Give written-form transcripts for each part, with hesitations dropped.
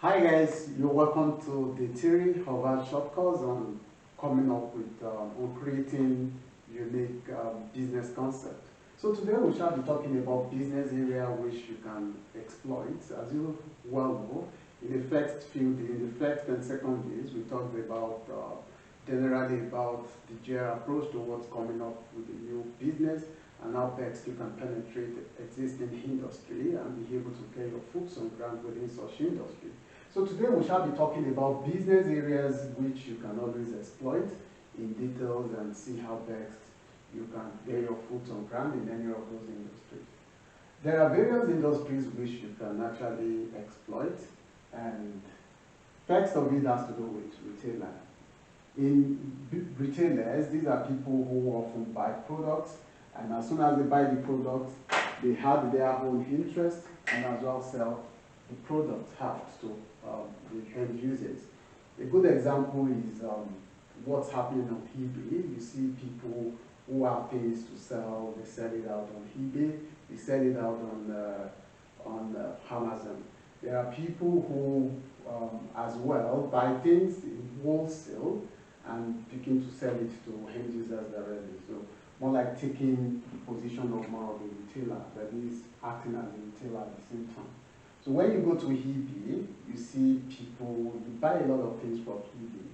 Hi guys, you're welcome to the theory of our short course on coming up with on creating unique business concept. So today we shall be talking about business area which you can exploit. As you well know, in the first and second days, we talked about generally about the GR approach towards coming up with a new business and how best you can penetrate existing industry and be able to get your foot on ground within such industry. So today we shall be talking about business areas which you can always exploit in details and see how best you can get your foot on ground in any of those industries. There are various industries which you can actually exploit, and first of it has to do with retailer. In retailers, these are people who often buy products, and as soon as they buy the product, they have their own interest and as well sell the product out to the end users. A good example is what's happening on eBay. You see people who have things to sell, they sell it out on eBay, they sell it out on Amazon. There are people who as well buy things in wholesale and begin to sell it to end users directly. So more like taking position of more of a retailer, that is acting as a retailer at the same time. So when you go to eBay, you see people, you buy a lot of things from eBay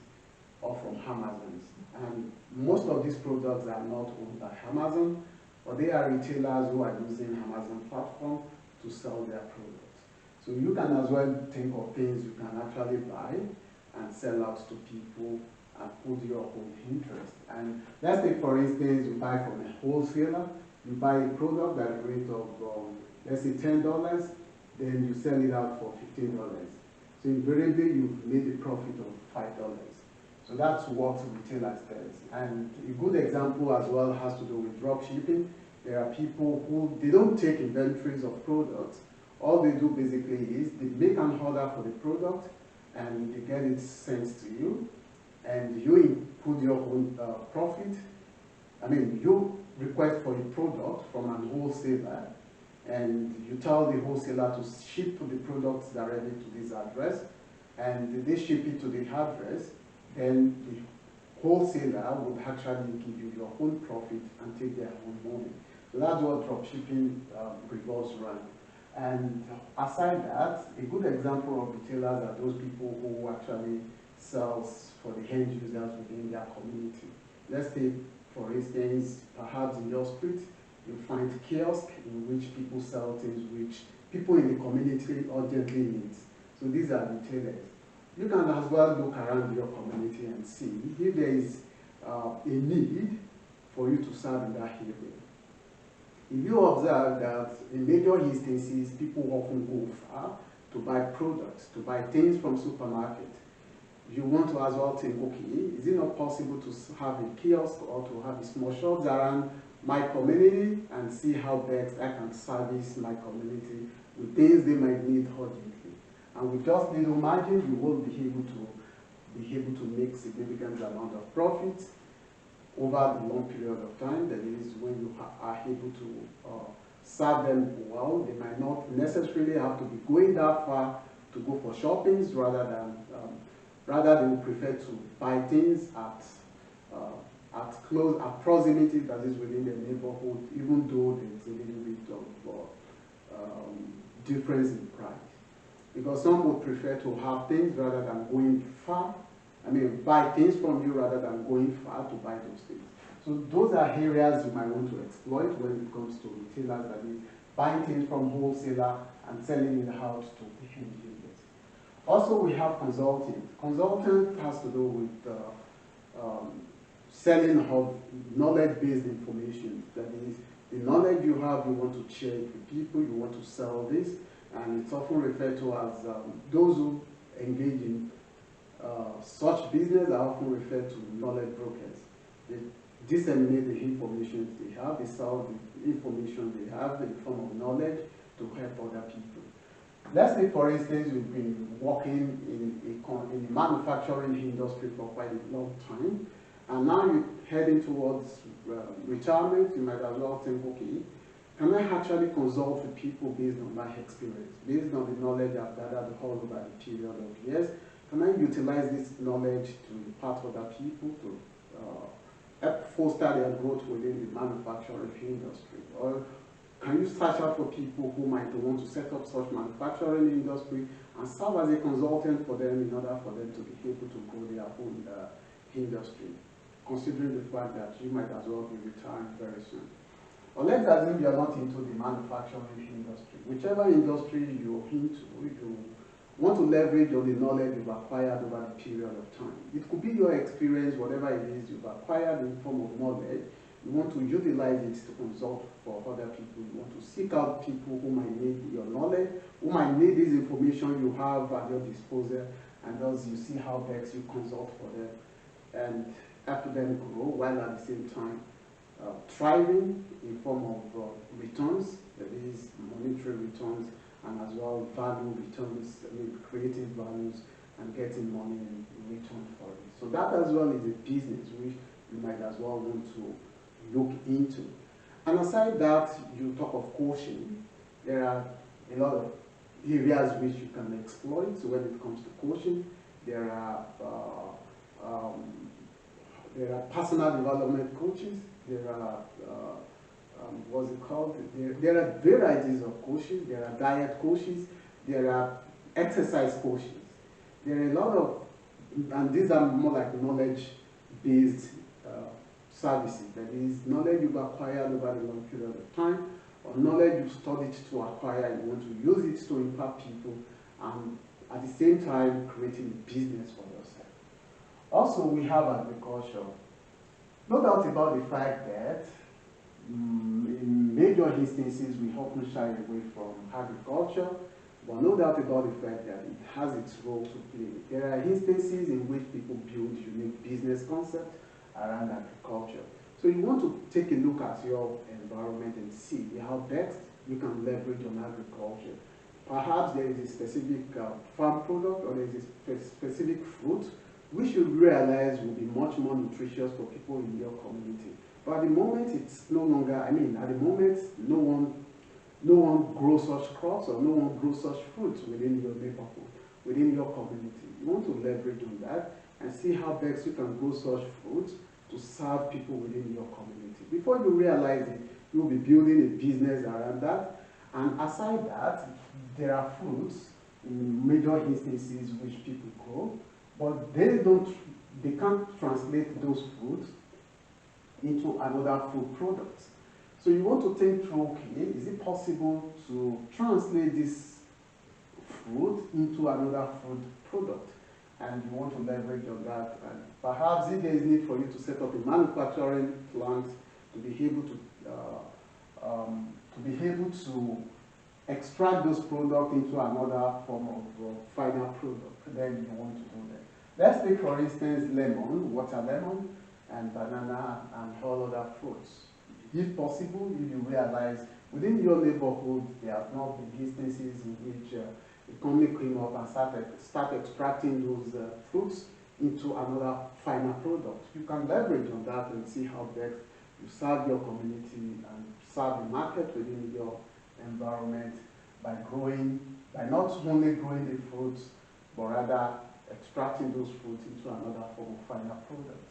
or from Amazon. And most of these products are not owned by Amazon, but they are retailers who are using Amazon platform to sell their products. So you can as well think of things you can actually buy and sell out to people and put your own interest. And let's take for instance, you buy from a wholesaler, you buy a product at a rate of, let's say $10, then you sell it out for $15. So invariably you've made a profit of $5. So that's what retailers does. And a good example as well has to do with drop shipping. There are people who, they don't take inventories of products. All they do basically is they make an order for the product and they get it sent to you, and you put your own profit. I mean, you request for a product from an wholesaler, and you tell the wholesaler to ship the products directly to this address, and they ship it to the address, then the wholesaler would actually give you your own profit and take their own money. So that's what dropshipping revolves around. And aside that, a good example of retailers are those people who actually sells for the end users within their community. Let's take, for instance, perhaps in your street, you find kiosks in which people sell things which people in the community urgently need. So these are retailers. You can as well look around your community and see if there is a need for you to serve in that area. If you observe that in major instances, people often go far to buy products, to buy things from supermarket, you want to as well think, okay, is it not possible to have a kiosk or to have a small shops around my community and see how best I can service my community with things they might need urgently. And with just little margin, you will be able to make significant amount of profit over the long period of time. That is, when you are able to serve them well, they might not necessarily have to be going that far to go for shoppings, rather they would prefer to buy things at close proximity, that is within the neighborhood, even though there's a little bit of difference in price. Because some would prefer to have things rather than going far. I mean, buy things from you rather than going far to buy those things. So those are areas you might want to exploit when it comes to retailers, that is buying things from wholesaler and selling it out to the end users. Also, we have consulting. Consulting has to do with selling of knowledge-based information. That is, the knowledge you have, you want to share it with people, you want to sell this, and it's often referred to as those who engage in such business are often referred to knowledge brokers. They disseminate the information they have, they sell the information they have in the form of knowledge to help other people. Let's say, for instance, you've been working in the manufacturing industry for quite a long time, and now you're heading towards retirement. You might as well think, okay, Can I actually consult with people based on my experience, based on the knowledge I've gathered all over the period of years? Can I utilize this knowledge to impart other people, to help foster their growth within the manufacturing industry? Or can you search out for people who might want to set up such manufacturing industry and serve as a consultant for them in order for them to be able to grow their own industry, considering the fact that you might as well be retiring very soon? Or let's assume you're not into the manufacturing industry. Whichever industry you're into, you want to leverage on the knowledge you've acquired over the period of time. It could be your experience, whatever it is you've acquired in form of knowledge. You want to utilize it to consult for other people. You want to seek out people who might need your knowledge, who might need this information you have at your disposal, and thus you see how best you consult for them and help them grow while at the same time thriving in form of returns, that is monetary returns, and as well value returns, creating values and getting money in return for it. So that as well is a business which you might as well want to look into. And aside that, you talk of coaching. There are a lot of areas which you can exploit when it comes to coaching. There are personal development coaches. There are, what's it called? There are varieties of coaches. There are diet coaches. There are exercise coaches. There are a lot of, and these are more like knowledge-based services. That is, knowledge you've acquired over a long period of time, or knowledge you've studied to acquire, you want to use it to impact people, and at the same time creating a business for yourself. Also, we have agriculture. No doubt about the fact that in major instances we often shy away from agriculture, but no doubt about the fact that it has its role to play. There are instances in which people build unique business concepts around agriculture. So you want to take a look at your environment and see how best you can leverage on agriculture. Perhaps there is a specific farm product, or there is a specific fruit which you realize will be much more nutritious for people in your community. But at the moment, it's no longer, at the moment, no one grows such crops, or no one grows such fruits within your neighborhood, within your community. You want to leverage on that and see how best you can grow such fruits to serve people within your community. Before you realize it, you'll be building a business around that. And aside that, there are fruits in major instances which people grow, but they can't translate those fruits into another food product. So you want to think through, okay, is it possible to translate this fruit into another food product? And you want to leverage on that. And perhaps if there is need for you to set up a manufacturing plant to be able to extract those products into another form of final product, then you want to do that. Let's take, for instance, lemon, water lemon, and banana, and all other fruits. If possible, if you realize within your neighborhood there have not been instances in which a company came up and start extracting those fruits into another final product, you can leverage on that and see how best you serve your community and serve the market within your environment by not only growing the fruits, but rather extracting those fruits into another form of final product.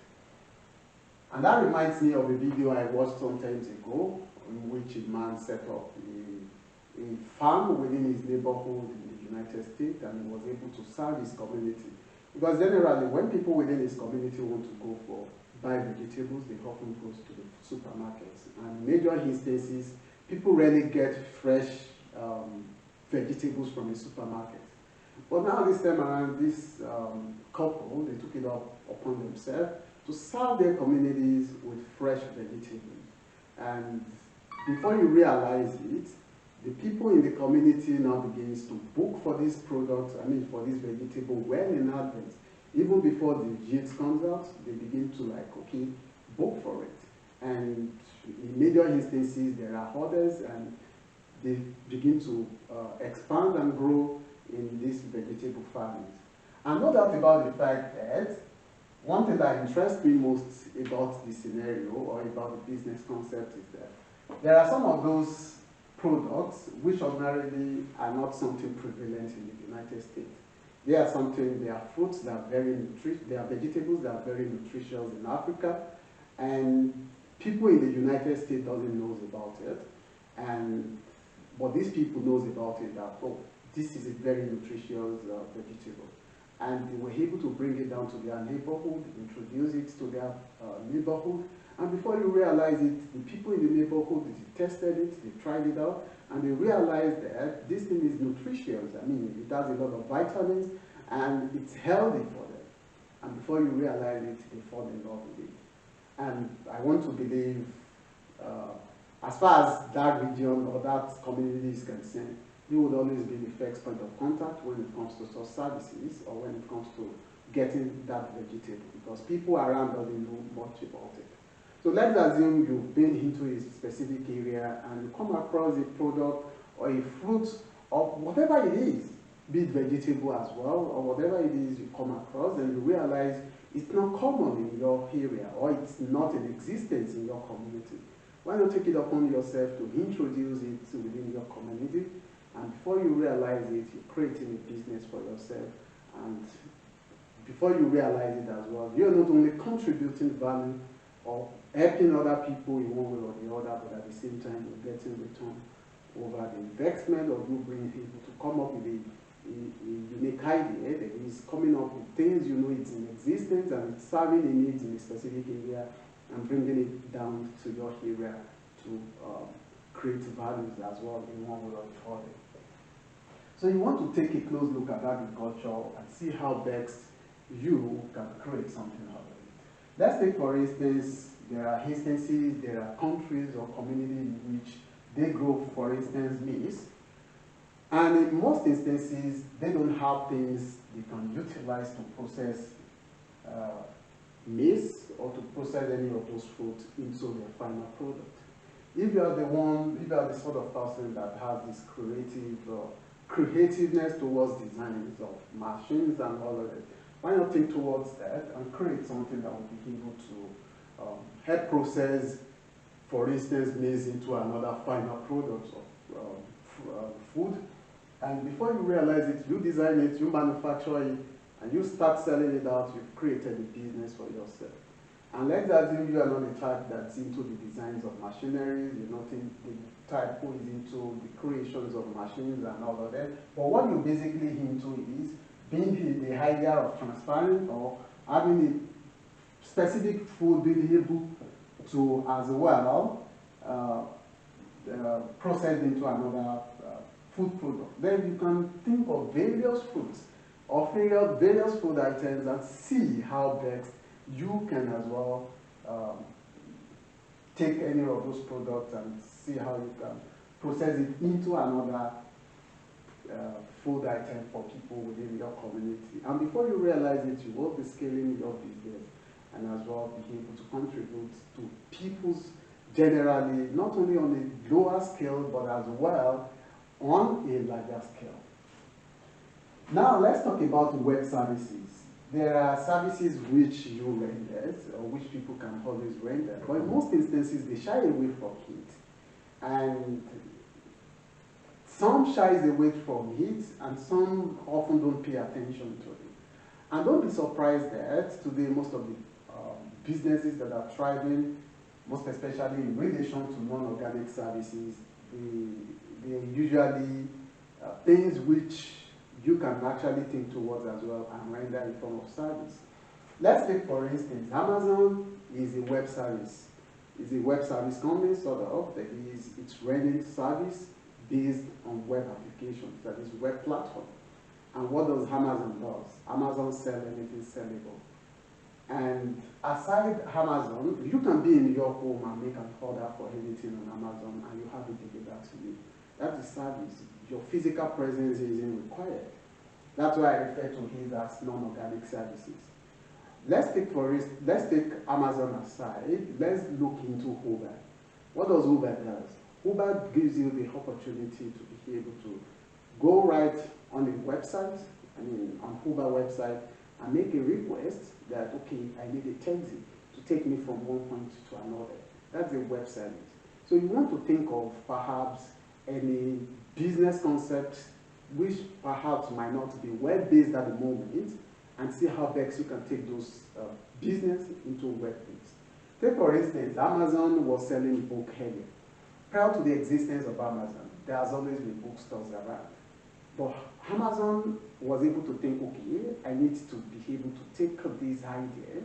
And that reminds me of a video I watched some time ago, in which a man set up a farm within his neighborhood in the United States, and he was able to serve his community. Because generally, when people within his community want to go for buy vegetables, they often go to the supermarkets. And in major instances, people rarely get fresh vegetables from a supermarket. But now this time around, this couple, they took it upon themselves to serve their communities with fresh vegetables. And before you realize it, the people in the community now begins to book for these products, for this vegetable well in advance. Even before the yield comes out, they begin to book for it. And in major instances, there are orders, and they begin to expand and grow in these vegetable farming. And no doubt about the fact that one thing that interests me most about this scenario or about the business concept is that there are some of those products which ordinarily are not something prevalent in the United States. They are something, they are fruits that are very nutritious, they are vegetables that are very nutritious in Africa, and people in the United States doesn't know about it, and but these people knows about it that, oh, this is a very nutritious vegetable. And they were able to bring it down to their neighborhood, introduce it to their neighborhood, and before you realize it, the people in the neighborhood, they tested it, they tried it out, and they realized that this thing is nutritious. I mean, it has a lot of vitamins, and it's healthy for them. And before you realize it, they fall in love with it. And I want to believe, as far as that region or that community is concerned, you would always be the first point of contact when it comes to such services or when it comes to getting that vegetable, because people around doesn't know much about it. So let's assume you've been into a specific area and you come across a product or a fruit or whatever it is, be it vegetable as well or whatever it is you come across, and you realize it's not common in your area or it's not in existence in your community. Why not take it upon yourself to introduce it within your community? And before you realize it, you're creating a business for yourself. And before you realize it as well, you're not only contributing value or helping other people in one way or the other, but at the same time, you're getting return over the investment of you being able to come up with a unique idea that is coming up with things you know it's in existence and it's serving a need in a specific area and bringing it down to your area to create values as well in one way or the other. So you want to take a close look at agriculture and see how best you can create something out of it. Let's take, for instance, there are instances, there are countries or communities in which they grow, for instance, maize. And in most instances, they don't have things they can utilize to process maize or to process any of those fruits into their final product. If you are the sort of person that has this creativeness towards designs of machines and all of it, why not think towards that and create something that will be able to help process, for instance, maize into another final product of food. And before you realize it, you design it, you manufacture it, and you start selling it out, you've created a business for yourself. And let's assume you are not the type that's into the designs of machinery, you're not the type who is into the creations of machines and all of that. But what you're basically into is being the idea of transparent or having a specific food being able to as well process into another food product. Then you can think of various foods or various food items and see how best you can as well take any of those products and see how you can process it into another food item for people within your community. And before you realize it, you will be scaling your business and as well be able to contribute to people's generally, not only on a lower scale, but as well on a larger scale. Now let's talk about web services. There are services which you render or which people can always render, but in most instances they shy away from it. And some shies away from it and some often don't pay attention to it. And don't be surprised that today most of the businesses that are thriving, most especially in relation to non-organic services, they are usually things which you can actually think towards as well and render in form of service. Let's take, for instance, Amazon is a web service. It's a web service company, sort of, that is, it's rendering service based on web applications, that is web platform. And what does Amazon do? Amazon sells anything sellable. And aside Amazon, you can be in your home and make an order for anything on Amazon and you have it delivered to you. That's a service. Your physical presence isn't required. That's why I refer to it as non-organic services. Let's take Amazon aside. Let's look into Uber. What does Uber do? Uber gives you the opportunity to be able to go right on the website, on Uber website, and make a request that, okay, I need a taxi to take me from one point to another. That's a web service. So you want to think of perhaps any business concept which perhaps might not be web-based at the moment, and see how best you can take those business into web-based. Take for instance, Amazon was selling book earlier. Prior to the existence of Amazon, there has always been bookstores around. But Amazon was able to think, okay, I need to be able to take this idea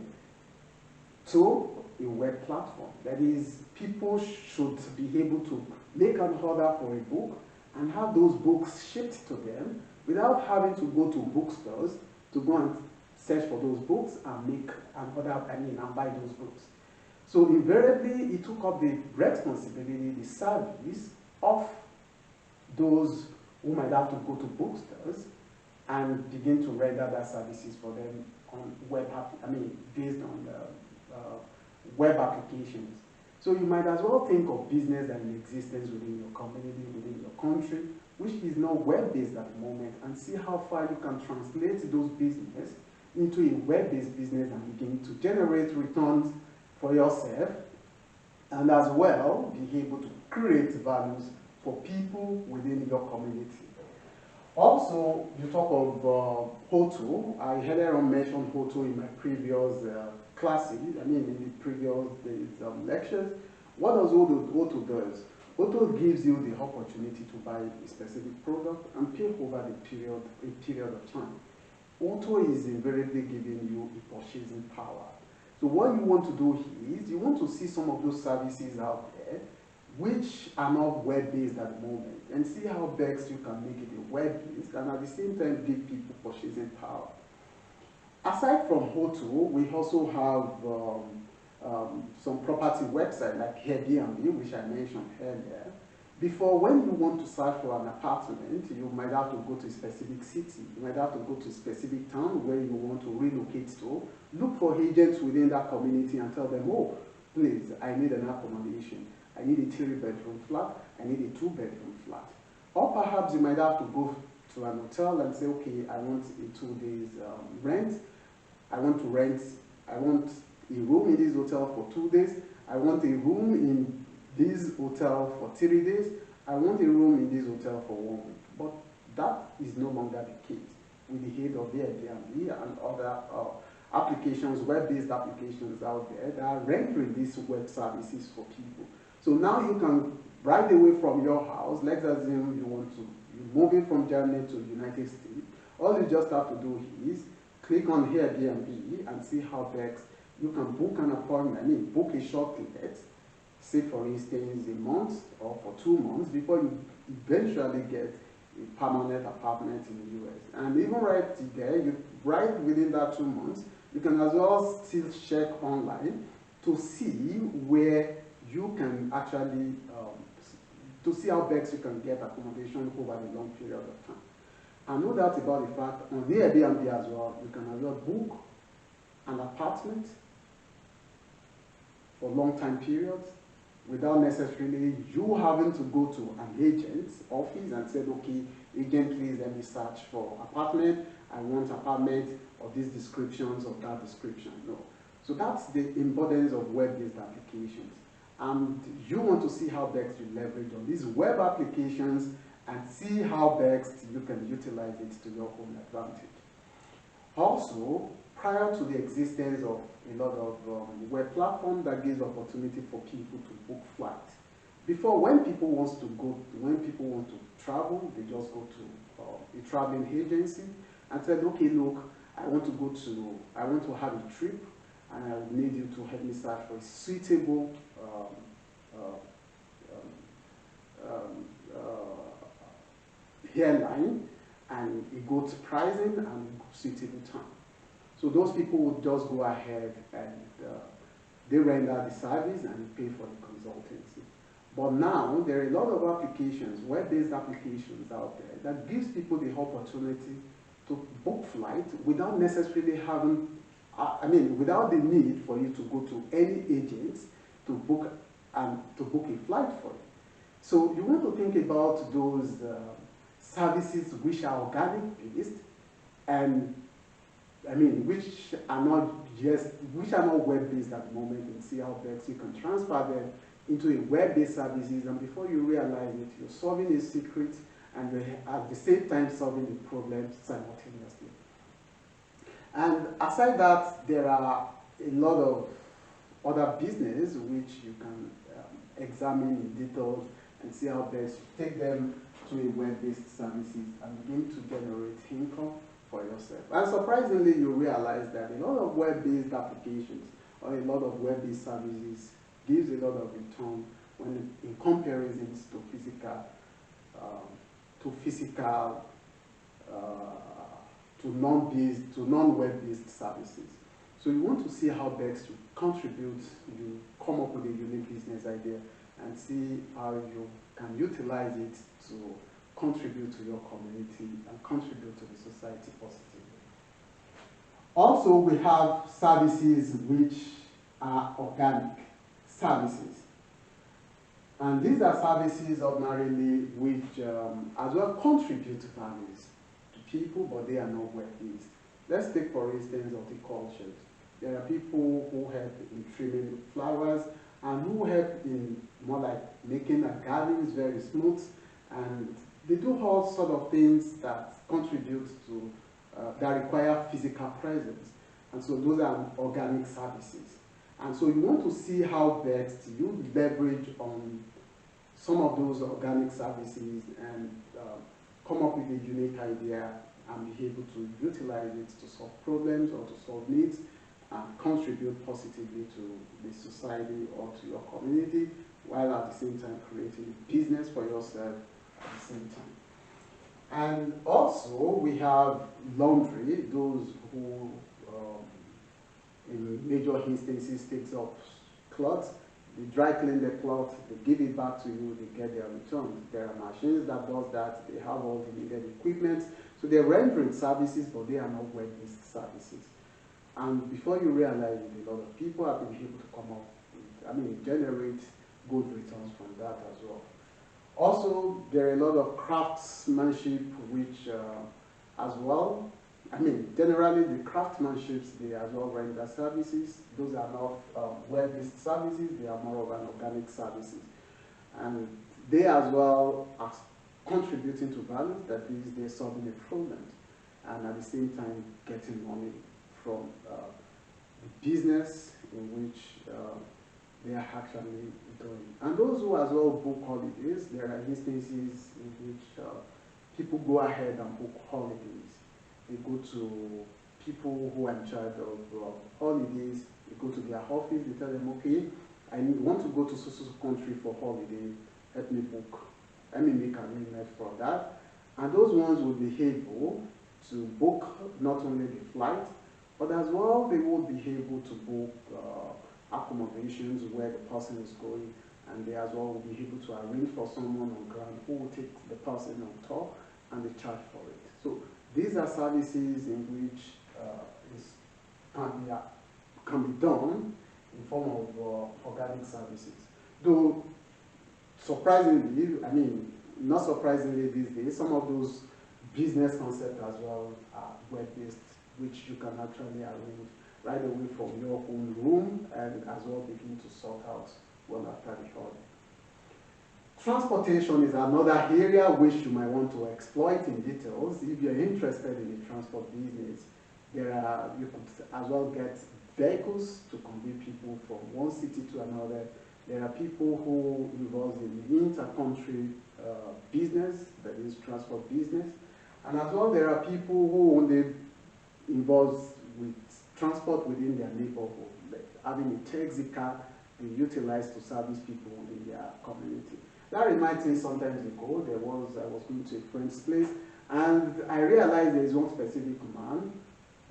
to a web platform. That is, people should be able to make an order for a book and have those books shipped to them without having to go to bookstores to go and search for those books and make an order, and buy those books. So invariably, it took up the responsibility, the service of those who might have to go to bookstores and begin to render their services for them on web, based on web applications. So you might as well think of business that in existence within your community, within your country, which is not web-based at the moment, and see how far you can translate those business into a web-based business and begin to generate returns for yourself, and as well be able to create values for people within your community. Also, you talk of HOTO. I earlier on mentioned HOTO in my previous classes, in the previous lectures. What does HOTO does? HOTO gives you the opportunity to buy a specific product and pay over a period of time. HOTO is invariably giving you a purchasing power. So what you want to do is, you want to see some of those services out there which are not web-based at the moment, and see how best you can make it a web-based, and at the same time give people purchasing power. Aside from HOTO, we also have some property websites like Airbnb, which I mentioned earlier. Before, when you want to search for an apartment, you might have to go to a specific city, you might have to go to a specific town where you want to relocate to, look for agents within that community and tell them, oh, please, I need an accommodation. I need a 3-bedroom flat, I need a 2-bedroom flat. Or perhaps you might have to go to an hotel and say, okay, I want a 2 days rent. I want a room in this hotel for 2 days. I want a room in this hotel for 3 days. I want a room in this hotel for 1 week. But that is no longer the case with the aid of Airbnb and other applications, web-based applications out there that are rendering these web services for people. So now you can, right away from your house, let's assume you're moving from Germany to the United States, all you just have to do is click on Airbnb and see how best you can book an appointment, book a short let, say for instance a month or for 2 months before you eventually get a permanent apartment in the US. And even right there, right within that 2 months, you can as well still check online to see where you can actually, to see how best you can get accommodation over a long period of time. And no doubt about the fact, on the Airbnb as well, you can as well book an apartment for long time periods without necessarily you having to go to an agent's office and say, okay, agent, please let me search for apartment. I want apartment of these descriptions or that description. No. So that's the importance of web-based applications. And you want to see how best you leverage on these web applications and see how best you can utilize it to your own advantage. Also, prior to the existence of a lot of web platforms that gives opportunity for people to book flights. Before, when people want to travel, they just go to a traveling agency and said, okay, look, I want to have a trip, and I would need you to help me search for a suitable airline, and it goes pricing and suitable time. So those people would just go ahead and they render the service and pay for the consultancy. But now there are a lot of applications, web-based applications out there that gives people the opportunity to book flights without necessarily having, without the need for you to go to any agents to book a flight for you. So you want to think about those services which are organic based and which are not web based at the moment, and see how best you can transfer them into a web-based services, and before you realize it, you're solving a secret and you're at the same time solving the problem simultaneously. And aside that, there are a lot of other business which you can examine in detail and see how best you take them to a web-based services and begin to generate income for yourself. And surprisingly, you realize that a lot of web-based applications or a lot of web-based services gives a lot of return when in comparisons to non-web-based services. So you want to see how best you contribute, you come up with a unique business idea and see how you can utilize it to contribute to your community and contribute to the society positively. Also, we have services which are organic services. And these are services ordinarily which as well contribute values to people, but they are not web-based. Let's take, for instance, horticulture. There are people who help in trimming flowers and who help in more like making a gardens very smooth, and they do all sort of things that contribute to, that require physical presence. And so those are organic services. And so you want to see how best you leverage on some of those organic services and come up with a unique idea and be able to utilize it to solve problems or to solve needs and contribute positively to the society or to your community, while at the same time creating a business for yourself at the same time. And also we have laundry, those who in major instances takes up clothes, they dry clean the cloth, they give it back to you, they get their return. There are machines that does that, they have all the needed equipment, so they're rendering services, but they are not web-based services. And before you realize it, a lot of people have been able to come up with, generate good returns from that as well. Also, there are a lot of craftsmanship which as well, generally the craftsmanships, they as well render services. Those are not web-based services, they are more of an organic services. And they as well are contributing to value, that is, they're solving a problem, and at the same time getting money from the business in which they are actually doing. And those who as well book holidays, there are instances in which people go ahead and book holidays. They go to people who are in charge of holidays, they go to their office, they tell them, okay, I want to go to so country for holiday, help me book, let me make arrangement for that. And those ones will be able to book not only the flight, but as well they will be able to book accommodations where the person is going, and they as well will be able to arrange for someone on ground who will take the person on tour and they charge for it. So these are services in which can be done in form of organic services. Though surprisingly, not surprisingly these days, some of those business concepts as well are web-based, which you can actually arrange right away from your own room and as well begin to sort out well after the holiday. Transportation is another area which you might want to exploit in details. If you're interested in the transport business, you could as well get vehicles to convey people from one city to another. There are people who involved in the inter-country business, that is transport business. And as well, there are people who only involved with transport within their neighborhood, like having a taxi car they utilize to service people in their community. That reminds me, sometimes ago, I was going to a friend's place, and I realized there is one specific man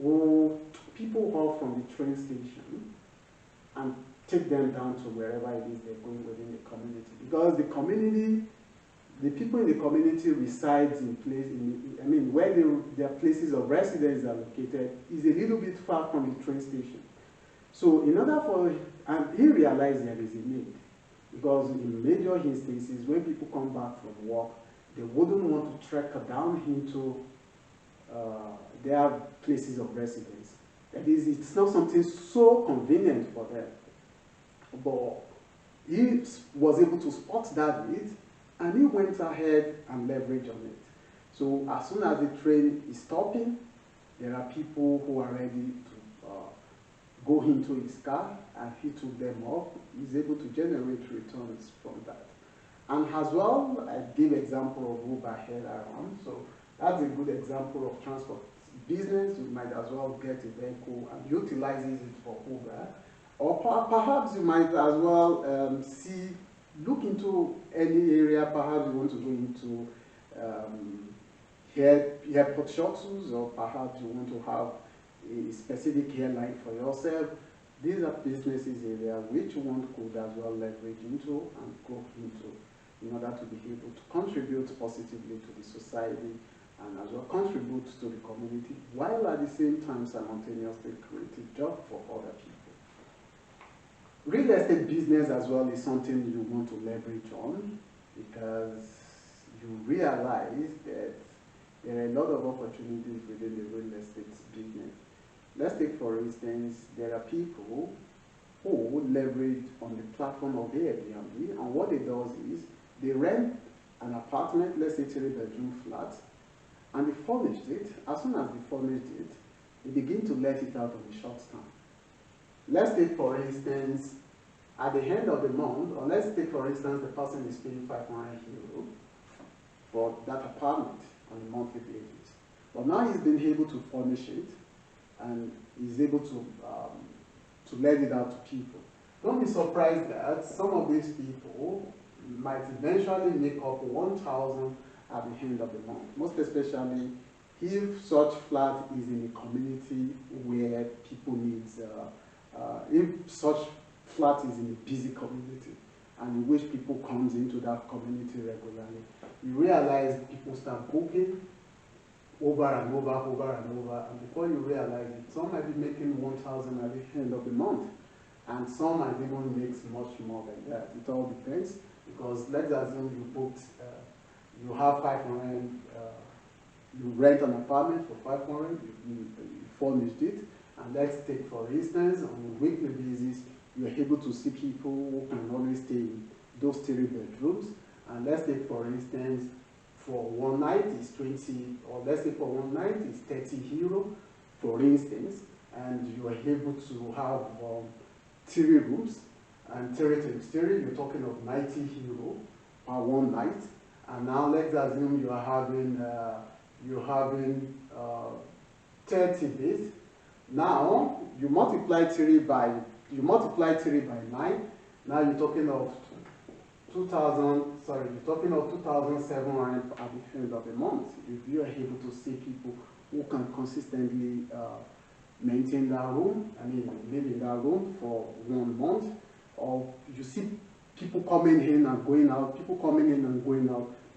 who took people off from the train station and take them down to wherever it is they're going within the community. Because the community, the people in the community resides in where their places of residence are located is a little bit far from the train station. So in order for, and he realized there is a need. Because in major instances, when people come back from work, they wouldn't want to trek down into their places of residence. That is, it's not something so convenient for them. But He was able to spot that need, and he went ahead and leveraged on it. So as soon as the train is stopping, there are people who are ready to go into his car, and he took them up. He's able to generate returns from that. And as well, I give example of Uber here around. So that's a good example of transport business. You might as well get a vehicle and utilizes it for Uber. Or perhaps you might as well look into any area. Perhaps you want to go into airport shuttles, or perhaps you want to have a specific airline for yourself. These are businesses area which one could as well leverage into and go into in order to be able to contribute positively to the society and as well contribute to the community, while at the same time simultaneously creating job for other people. Real estate business as well is something you want to leverage on, because you realize that there are a lot of opportunities within the real estate business. Let's take, for instance, there are people who leverage on the platform of Airbnb, and what it does is they rent an apartment, let's say 3-bedroom flat, and they furnish it. As soon as they furnish it, they begin to let it out on the short term. Let's take, for instance, at the end of the month, or let's take, for instance, the person is paying €500 for that apartment on a monthly basis. But now he's been able to furnish it, and he's able to let it out to people. Don't be surprised that some of these people might eventually make up 1,000 at the end of the month, most especially if such flat is in a community where people need, if such flat is in a busy community and in which people comes into that community regularly. You realize people start booking over and over, and before you realize it, some might be making 1,000 at the end of the month, and some might even make much more than that. It all depends, because let's assume you booked, you have 500, you rent an apartment for 500, you furnished it, and let's take, for instance, on a weekly basis, you're able to see people who can always stay in those 3 bedrooms, and let's take, for instance, for one night is 20, or let's say for one night is €30, for instance, and you are able to have 3 rooms, and 3 times 3, you're talking of €90 per one night. And now let's assume you are having 30 days. Now you multiply 3 by 9. Now you're talking of 2,700 at the end of the month. If you are able to see people who can consistently maintain that room, live in that room for 1 month, or you see people coming in and going out,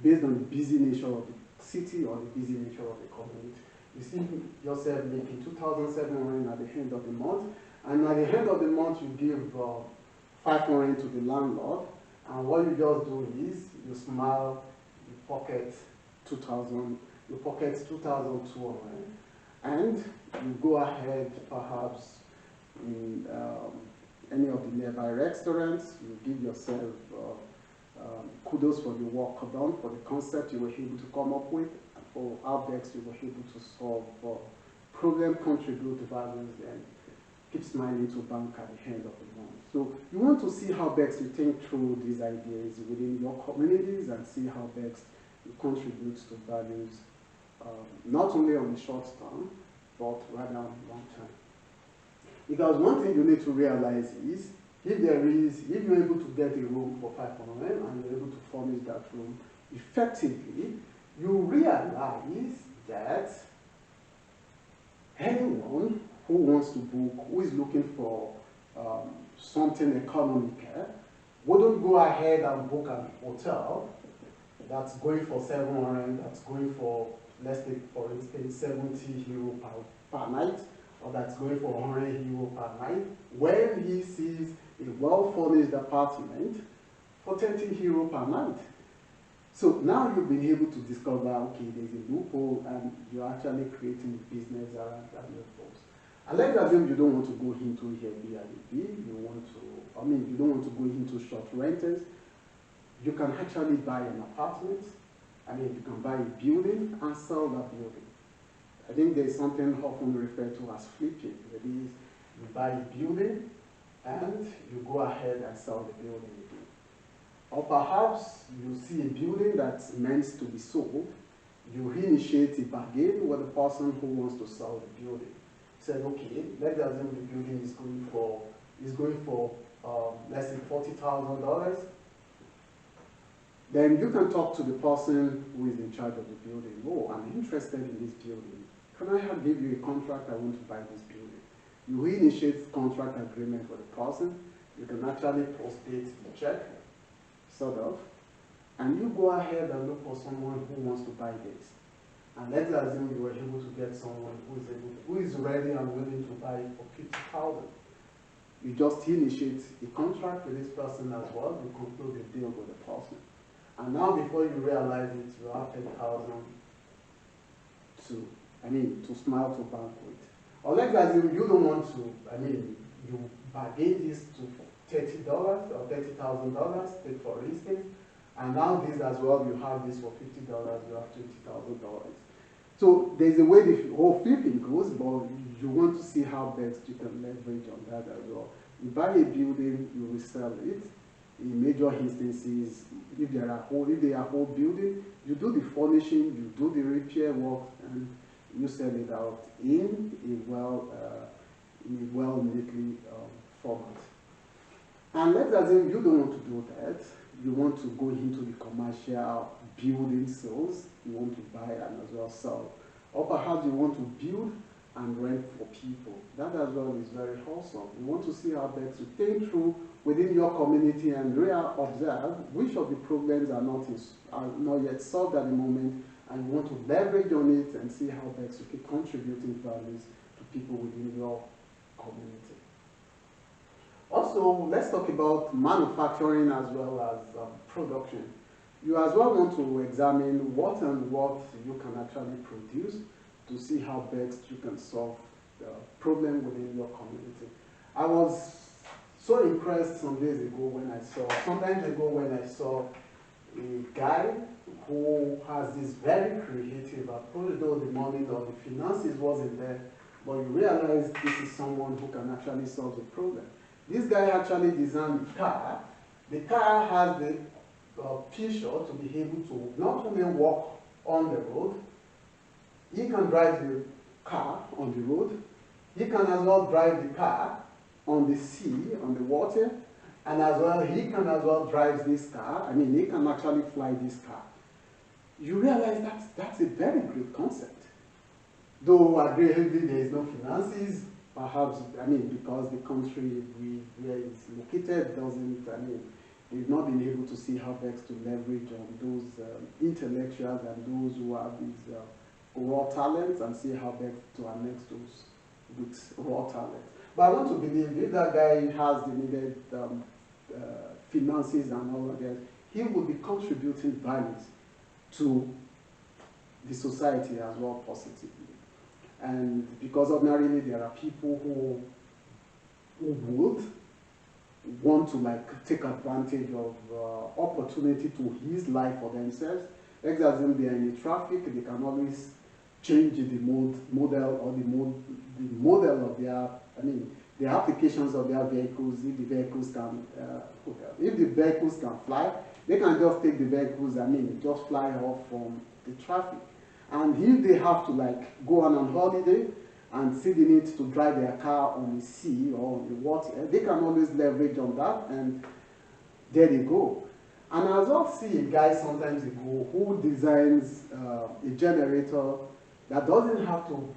based on the busy nature of the city or the busy nature of the community. You see yourself making 2,700 at the end of the month, and at the end of the month you give 500 to the landlord, and what you just do is you smile, you pocket 2,000, you pocket 2,200, and you go ahead perhaps in any of the nearby restaurants. You give yourself kudos for the work done, for the concept you were able to come up with, and for how best you were able to solve problem, contribute values, and keep smiling to bank at the end of the month. So you want to see how best you think through these ideas within your communities, and see how best you contribute to values, not only on the short term, but rather on the long term. Because one thing you need to realize is, if you're able to get a room for 500 and you're able to furnish that room effectively, you realize that anyone who wants to book, who is looking for something economical, wouldn't go ahead and book an hotel that's going for 700, that's going for, let's take for instance, €70 per night, or that's going for €100 per night, when he sees a well-furnished apartment for €30 per night. So now you've been able to discover, okay, there's a loophole, and you're actually creating a business around that loophole. And let's assume you don't want to go into Airbnb, you don't want to go into short renters. You can actually buy an apartment. You can buy a building and sell that building. I think there's something often referred to as flipping. That is, you buy a building and you go ahead and sell the building again. Or perhaps you see a building that's meant to be sold. You initiate a bargain with the person who wants to sell the building. Said, okay, let's assume the building is going for let's say $40,000. Then you can talk to the person who is in charge of the building. Oh, I'm interested in this building. Can I give you a contract? I want to buy this building. You initiate contract agreement with the person. You can actually post-date the check, sort of, and you go ahead and look for someone who wants to buy this. And let's assume you were able to get someone who is ready and willing to buy it for $50,000. You just initiate a contract with this person as well. You conclude a deal with the person. And now before you realize it, you have $10,000 to smile to bank with. Or let's assume you don't want to, you bargain this to $30 or $30,000, take for instance, and now this as well, you have this for $50, you have $20,000. So there's a way the whole flipping goes, but you want to see how best you can leverage on that as well. You buy a building, you resell it. In major instances, if they are whole building, you do the furnishing, you do the repair work, and you sell it out in a well neatly format. And let's assume you don't want to do that. You want to go into the commercial building sales. You want to buy and as well sell. Or perhaps you want to build and rent for people. That as well is very wholesome. You want to see how best to think through within your community and observe which of the problems are not yet solved at the moment, and you want to leverage on it and see how best you can contributing values to people within your community. Also, let's talk about manufacturing as well as production. You as well want to examine what you can actually produce to see how best you can solve the problem within your community. I was so impressed some days ago when I saw a guy who has this very creative approach, though the money or the finances wasn't there, but you realize this is someone who can actually solve the problem. This guy actually designed the car. The car has the feature to be able to not only walk on the road, he can drive the car on the road, he can as well drive the car on the sea, on the water, and as well he can as well drive this car. He can actually fly this car. You realize that's a very great concept. Though agreeably there is no finances, perhaps, because the country where it's located they've not been able to see how best to leverage on those intellectuals and those who have these raw talents and see how best to annex those with raw talents. But I want to believe if that guy has the needed finances and all of that, he will be contributing values to the society as well positively. And because ordinarily there are people who would want to take advantage of opportunity to ease life for themselves. Let's assume they are in the traffic, they can always change the model or the model of their, the applications of their vehicles. If the vehicles can fly, they can just take the vehicles, just fly off from the traffic. And if they have to go on holiday and see the need to drive their car on the sea or on the water, they can always leverage on that, and there they go. And I also see a guy sometimes ago who designs a generator that doesn't have to,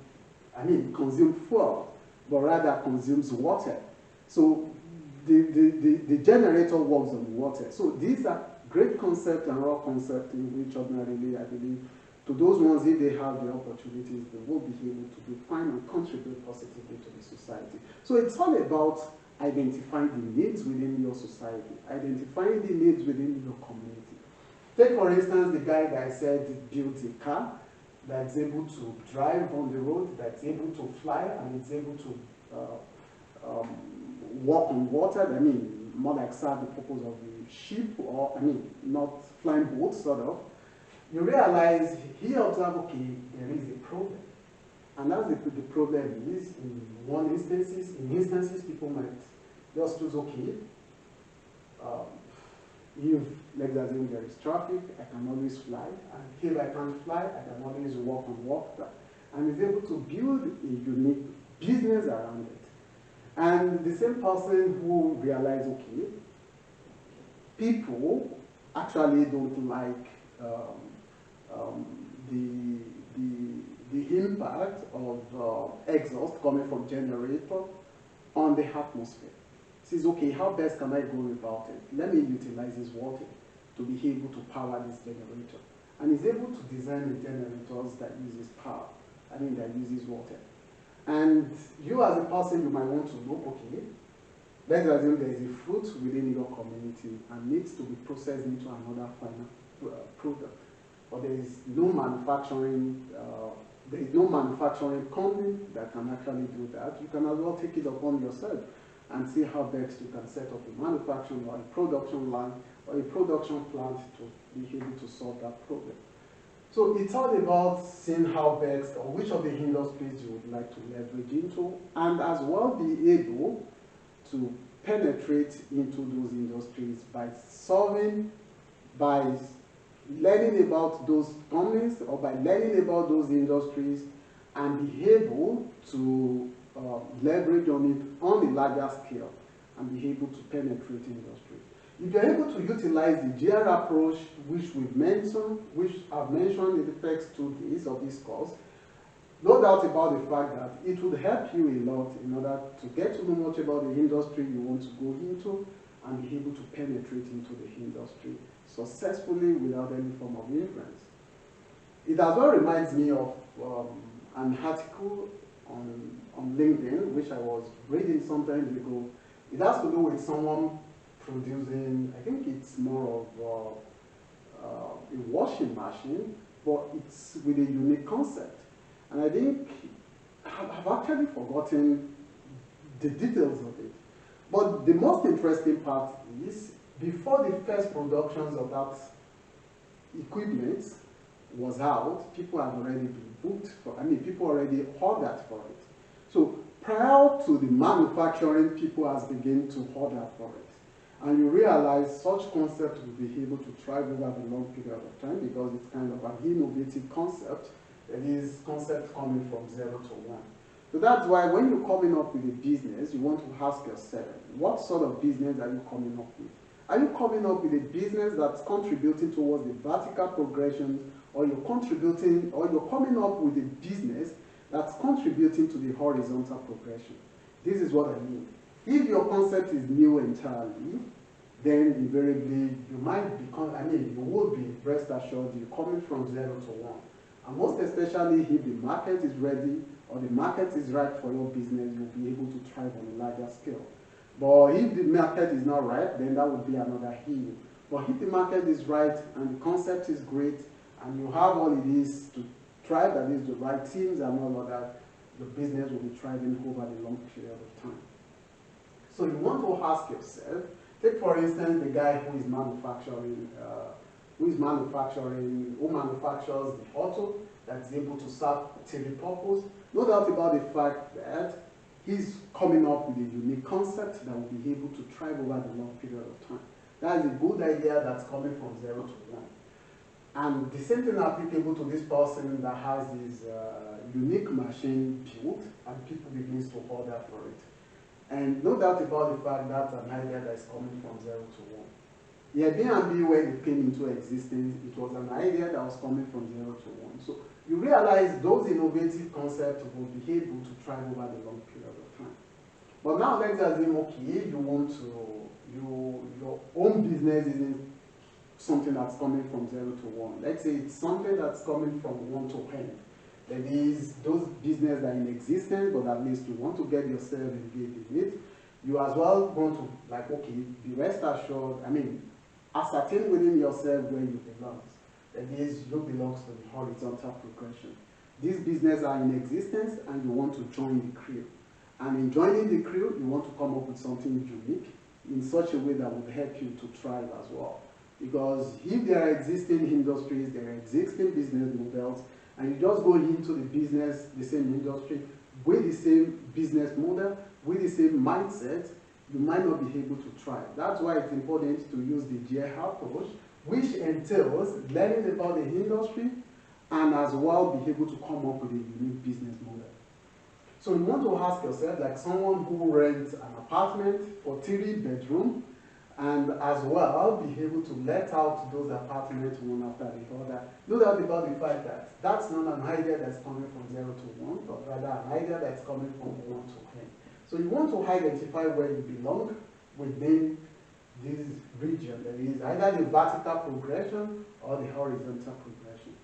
consume fuel, but rather consumes water. So the generator works on water. So these are great concepts and raw concepts in which ordinarily, I believe, to those ones, if they have the opportunities, they will be able to define and contribute positively to the society. So it's all about identifying the needs within your society, identifying the needs within your community. Take, for instance, the guy that I said builds a car. that's able to drive on the road, that's able to fly, and it's able to walk on water. I mean, more like serve the purpose of the ship, or I mean, not flying boats, sort of. You realize he observed, okay, there is a problem. And that's the problem is, in instances, people might just choose, okay, if, let's assume there is traffic, I can always fly, and if I can't fly, I can always walk on water. And is able to build a unique business around it. And the same person who realized, okay, people actually don't like the impact of exhaust coming from generator on the atmosphere. Says, okay, how best can I go about it? Let me utilize this water to be able to power this generator. And he's able to design the generators that uses power, that uses water. And you as a person, you might want to know, okay, let's assume there is a fruit within your community and needs to be processed into another final product. But there is no manufacturing company that can actually do that. You can as well take it upon yourself and see how best you can set up a manufacturing or a production line or a production plant to be able to solve that problem. So it's all about seeing how best or which of the industries you would like to leverage into, and as well be able to penetrate into those industries by learning about those companies or by learning about those industries and be able to leverage on it on a larger scale and be able to penetrate industries. If you're able to utilize the GR approach, which I've mentioned in the first 2 days of this course, no doubt about the fact that it would help you a lot in order to get to know much about the industry you want to go into and be able to penetrate into the industry successfully without any form of hindrance. It as well reminds me of an article on LinkedIn, which I was reading some time ago. It has to do with someone producing, I think it's more of a washing machine, but it's with a unique concept. And I think I've actually forgotten the details of it. But the most interesting part is, before the first productions of that equipment was out, people had already been booked for, people already ordered for it. So prior to the manufacturing, people has begun to order for it. And you realize such concept will be able to thrive over the long period of time because it's kind of an innovative concept. It is concept coming from 0 to 1. So that's why when you're coming up with a business, you want to ask yourself, what sort of business are you coming up with? Are you coming up with a business that's contributing towards the vertical progression, or you're coming up with a business that's contributing to the horizontal progression? This is what I mean. If your concept is new entirely, then invariably you might become, you will be, rest assured, you're coming from 0 to 1. And most especially if the market is ready or the market is right for your business, you'll be able to thrive on a larger scale. But if the market is not right, then that would be another hill. But if the market is right and the concept is great and you have all it is to thrive, that is the right teams and all of that, your business will be thriving over the long period of time. So you want to ask yourself, take for instance the guy who manufactures the auto that's able to serve utility purpose. No doubt about the fact that he's coming up with a unique concept that will be able to thrive over the long period of time. That is a good idea that's coming from 0 to 1. And the same thing applicable to this person that has this unique machine built and people begins to order for it. And no doubt about the fact that's an idea that is coming from 0 to 1. The Airbnb, when it came into existence, it was an idea that was coming from 0 to 1. So you realize those innovative concepts will be able to thrive over the long period of time. But now let's assume, okay, you want to, your own business isn't something that's coming from 0 to 1. Let's say it's something that's coming from 1 to n. That is, those businesses that are in existence, but at least you want to get yourself engaged in it. You as well want to, like, okay, be rest assured, ascertain within yourself where you belong. that is, you belong to the horizontal progression. These businesses are in existence and you want to join the crew. And in joining the crew, you want to come up with something unique in such a way that would help you to thrive as well. Because if there are existing industries, there are existing business models, and you just go into the same industry, with the same business model, with the same mindset, you might not be able to thrive. That's why it's important to use the GI approach, which entails learning about the industry and as well be able to come up with a unique business model. So you want to ask yourself, like someone who rents an apartment for 3 bedrooms, and as well be able to let out those apartments one after the other. No doubt about the fact that that's not an idea that's coming from 0 to 1, but rather an idea that's coming from 1 to 10. So you want to identify where you belong within this region. There is either the vertical progression or the horizontal progression.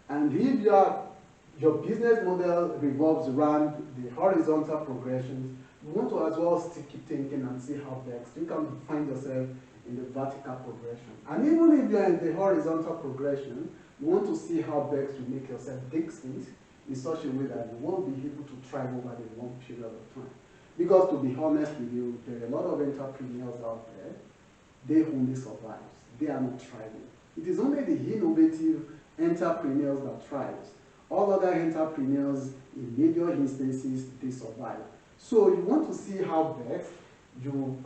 And if your business model revolves around the horizontal progressions, you want to as well keep thinking and see how best you can find yourself in the vertical progression. And even if you're in the horizontal progression, you want to see how best you make yourself distinct in such a way that you won't be able to thrive over the long period of time. Because to be honest with you, there are a lot of entrepreneurs out there, they only survive. They are not thriving. It is only the innovative entrepreneurs that thrive. All other entrepreneurs, in major instances, they survive. So you want to see how best you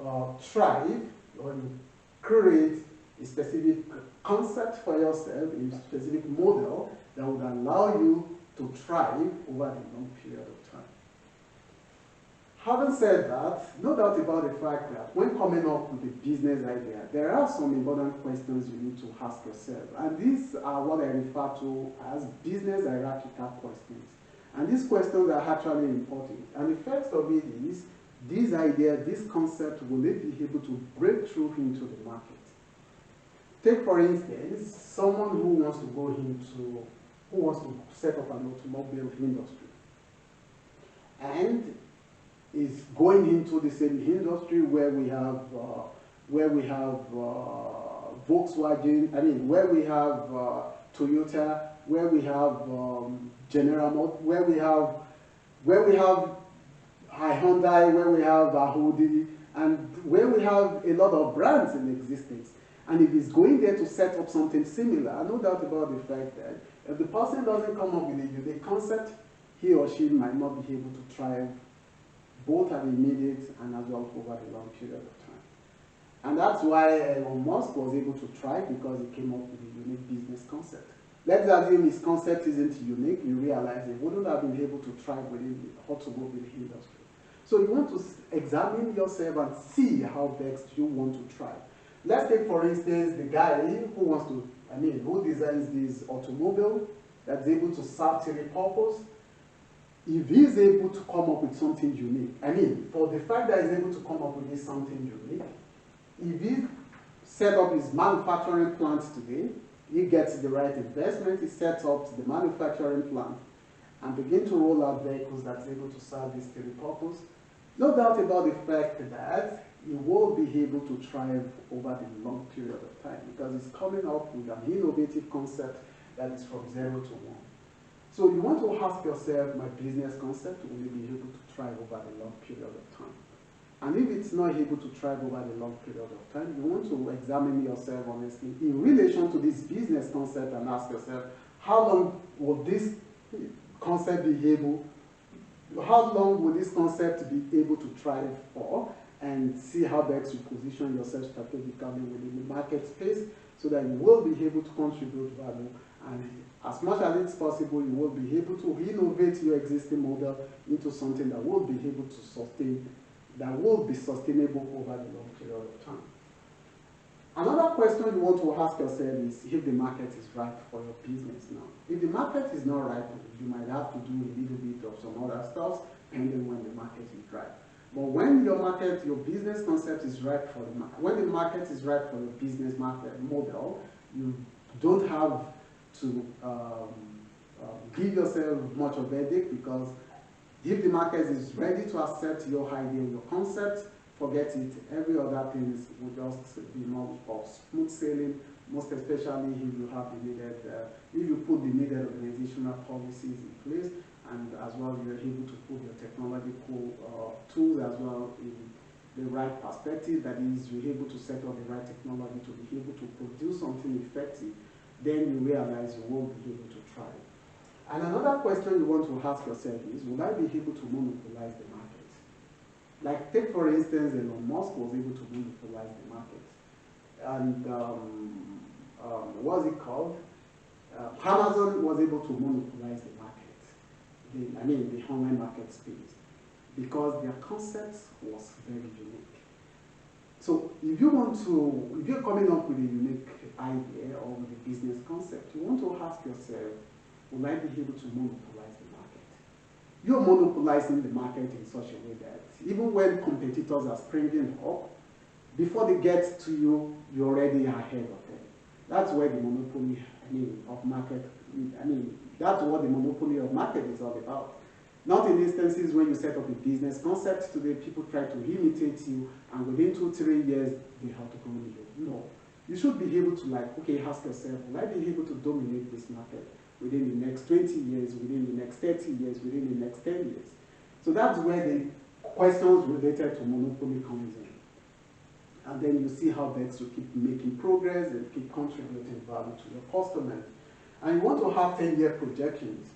thrive or you create a specific concept for yourself, a specific model that would allow you to thrive over a long period of time. Having said that, no doubt about the fact that when coming up with a business idea, there are some important questions you need to ask yourself. And these are what I refer to as business hierarchical questions. And these questions are actually important. And the first of it is, this idea, this concept, will it be able to break through into the market? Take for instance, someone who wants to set up an automobile industry. And is going into the same industry where we have Volkswagen, where we have Toyota, where we have General Motors, where we have Hyundai, where we have Audi, and where we have a lot of brands in existence. And if he's going there to set up something similar, no doubt about the fact that if the person doesn't come up with a unique concept, he or she might not be able to thrive both at the immediate and as well over the long period of time. And that's why Elon Musk was able to thrive, because he came up with a unique business concept. Let's assume his concept isn't unique, you realize he wouldn't have been able to thrive within the automobile industry. So you want to examine yourself and see how best you want to thrive. Let's take for instance the guy who designs this automobile that's able to serve three purposes. If he's able to come up with something unique, for the fact that he's able to come up with something unique, if he set up his manufacturing plant today, he gets the right investment, he sets up the manufacturing plant, and begin to roll out vehicles that's able to serve these three purposes, no doubt about the fact that he will be able to thrive over the long period of time, because he's coming up with an innovative concept that is from 0 to 1. So you want to ask yourself, my business concept will be able to thrive over the long period of time? And if it's not able to thrive over the long period of time, you want to examine yourself honestly in relation to this business concept and ask yourself, how long will this concept be able, how long will this concept be able to thrive for? And see how best you position yourself strategically within the market space so that you will be able to contribute value, and as much as it's possible, you will be able to innovate your existing model into something that will be able to sustain, that will be sustainable over the long period of time. Another question you want to ask yourself is if the market is right for your business now. If the market is not right, you might have to do a little bit of some other stuff, depending when the market is right. But when your business concept is right for the market, when the market is right for your business model, you don't have to give yourself much of a headache, because if the market is ready to accept your idea, your concept, forget it. Every other thing will just be more of smooth sailing most especially if you have the needed, if you put the needed organizational policies in place, and as well you're able to put your technological tools as well in the right perspective, that is, you're able to set up the right technology to be able to produce something effective, then you realize you won't be able to thrive. And another question you want to ask yourself is, will I be able to monopolize the market? Like, take for instance, Elon Musk was able to monopolize the market. And what's it called? Amazon was able to monopolize the market. The online market space, because their concept was very unique. So if you're coming up with a unique idea or with a business concept, you want to ask yourself, will I be able to monopolize the market? You're monopolizing the market in such a way that even when competitors are springing up, before they get to you, you're already ahead of them. That's where the monopoly of market, that's what the monopoly of market is all about. Not in instances when you set up a business concept today, people try to imitate you, and within 2-3 years, they have to grow you. No. You should be able to ask yourself, will I be able to dominate this market within the next 20 years, within the next 30 years, within the next 10 years? So that's where the questions related to monopoly comes in. And then you see how best to keep making progress and keep contributing value to your customers. And you want to have 10-year projections.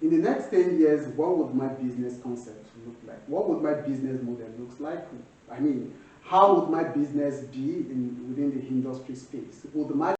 In the next 10 years, what would my business concept look like? What would my business model look like? How would my business be within the industry space? Would my